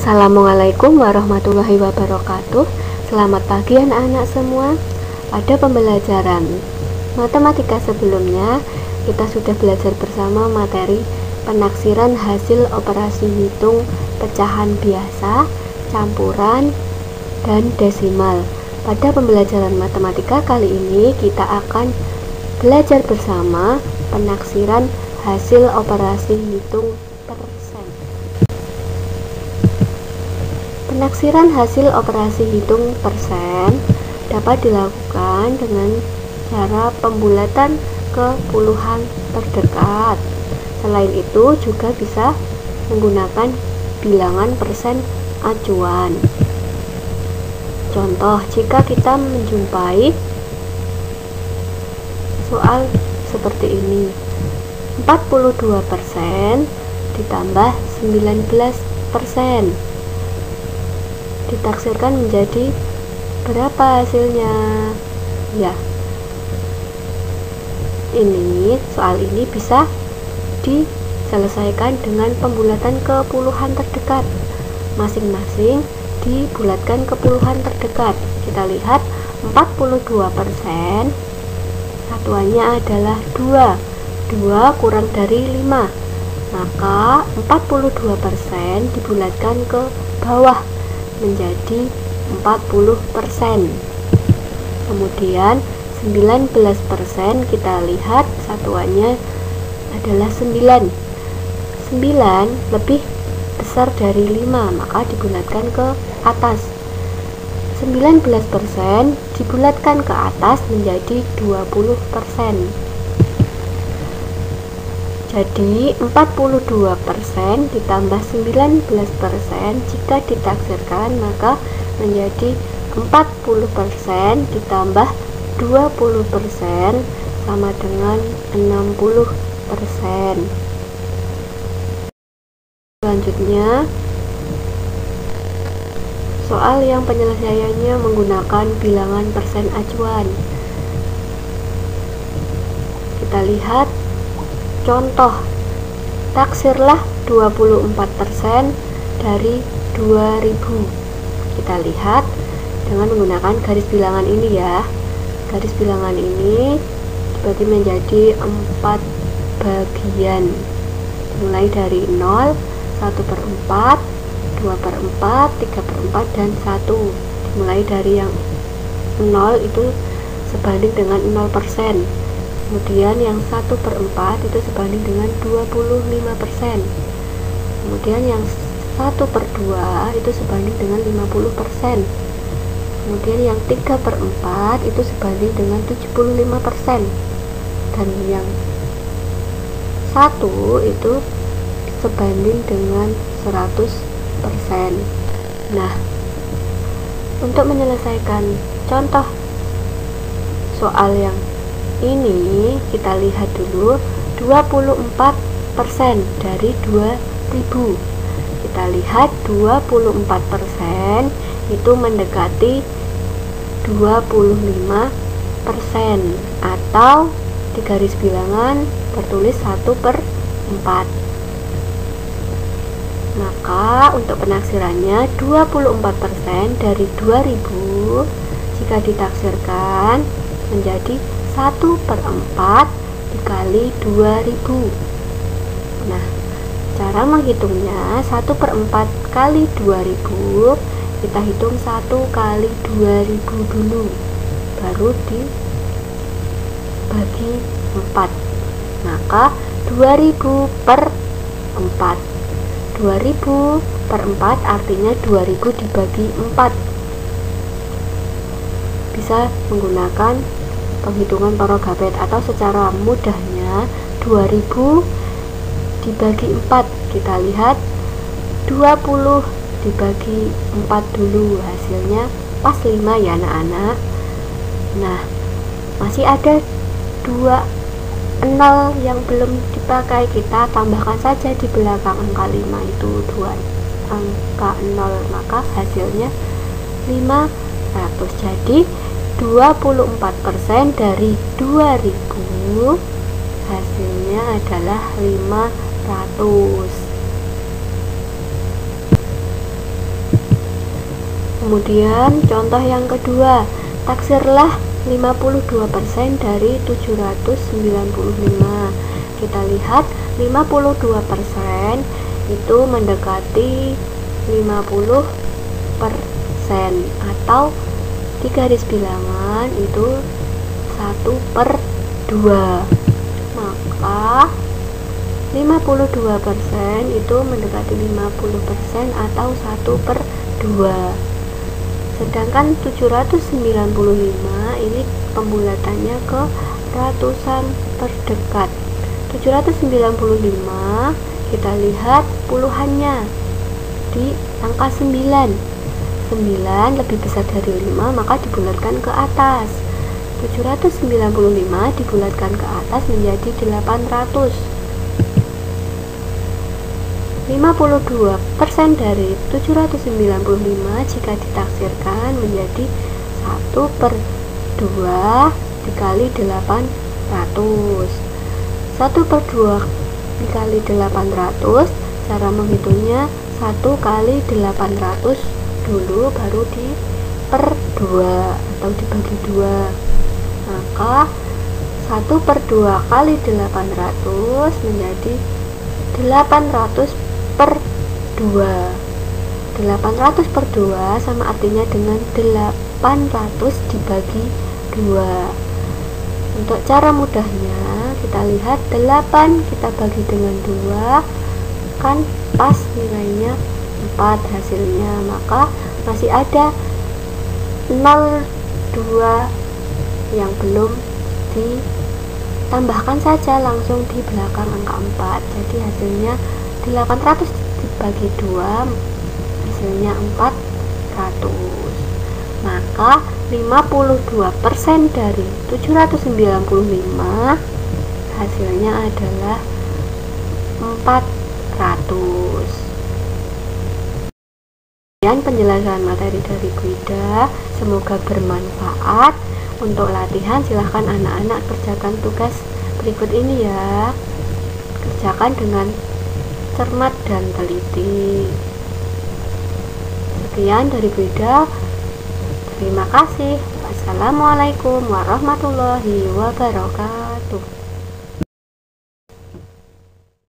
Assalamualaikum warahmatullahi wabarakatuh. Selamat pagi anak-anak semua. Pada pembelajaran matematika sebelumnya, kita sudah belajar bersama materi penaksiran hasil operasi hitung pecahan biasa, campuran, dan desimal. Pada pembelajaran matematika kali ini, kita akan belajar bersama penaksiran hasil operasi hitung persen. Penaksiran hasil operasi hitung persen dapat dilakukan dengan cara pembulatan ke puluhan terdekat. Selain itu juga bisa menggunakan bilangan persen acuan. Contoh, jika kita menjumpai soal seperti ini, 42% ditambah 19% ditaksirkan menjadi berapa hasilnya? Ya, ini soal ini bisa diselesaikan dengan pembulatan ke puluhan terdekat. Masing-masing dibulatkan ke puluhan terdekat. Kita lihat 42%, satuannya adalah 2. 2 kurang dari 5, maka 42% dibulatkan ke bawah menjadi 40%. Kemudian 19% kita lihat satuannya adalah 9. 9 lebih besar dari 5, maka dibulatkan ke atas. 19% dibulatkan ke atas menjadi 20%. Jadi 42% ditambah 19% jika ditaksirkan maka menjadi 40% ditambah 20% sama dengan 60%. Selanjutnya, soal yang penyelesaiannya menggunakan bilangan persen acuan. Kita lihat contoh, taksirlah 24% dari 2000. Kita lihat dengan menggunakan garis bilangan ini ya. Garis bilangan ini dibagi menjadi 4 bagian. Mulai dari 0, 1/4, 2/4, 3/4, dan 1. Mulai dari yang 0 itu sebanding dengan 0%. Kemudian yang 1/4 itu sebanding dengan 25%. Kemudian yang 1/2 itu sebanding dengan 50%. Kemudian yang 3/4 itu sebanding dengan 75%. Dan yang 1 itu sebanding dengan 100%. Nah, untuk menyelesaikan contoh soal yang ini, kita lihat dulu 24% dari 2000. Kita lihat 24% itu mendekati 25%, atau di garis bilangan tertulis 1/4. Maka untuk penaksirannya 24% dari 2000 jika ditaksirkan menjadi 1/4 dikali 2000. Nah, cara menghitungnya 1/4 kali 2000, kita hitung 1 kali 2000 dulu, baru dibagi 4. Maka 2000/4. 2000/4 artinya 2000 dibagi 4. Bisa menggunakan penghitungan Parogapet, atau secara mudahnya 2000 dibagi 4. Kita lihat 20 dibagi 4 dulu, hasilnya pas 5 ya anak-anak. Nah, masih ada 2 0 yang belum dipakai, kita tambahkan saja di belakang angka 5 itu 2 angka 0, maka hasilnya 500. Jadi 24% dari 2000 hasilnya adalah 500. Kemudian contoh yang kedua, taksirlah 52% dari 795. Kita lihat 52% itu mendekati 50% atau di garis bilangan itu 1/2. Maka 52% itu mendekati 50% atau 1/2. Sedangkan 795 ini pembulatannya ke ratusan terdekat. 795 kita lihat puluhannya di angka 9. 9 lebih besar dari 5, maka dibulatkan ke atas. 795 dibulatkan ke atas menjadi 800. 52% dari 795 jika ditaksirkan menjadi 1/2 dikali 800. 1/2 dikali 800, cara menghitungnya 1 kali 800 dulu, baru di per 2 atau dibagi 2. Maka 1/2 kali 800 menjadi 800/2. 800/2 sama artinya dengan 800 dibagi 2. Untuk cara mudahnya kita lihat 8 kita bagi dengan 2 kan pas nilainya 4 hasilnya, maka masih ada 0,2 yang belum ditambahkan saja langsung di belakang angka 4. Jadi hasilnya 800 dibagi 2 hasilnya 400. Maka 52% dari 795 hasilnya adalah 400. Sekian penjelasan materi dari Guida, semoga bermanfaat. Untuk latihan silahkan anak-anak kerjakan tugas berikut ini ya. Kerjakan dengan cermat dan teliti. Sekian dari Guida. Terima kasih. Wassalamualaikum warahmatullahi wabarakatuh.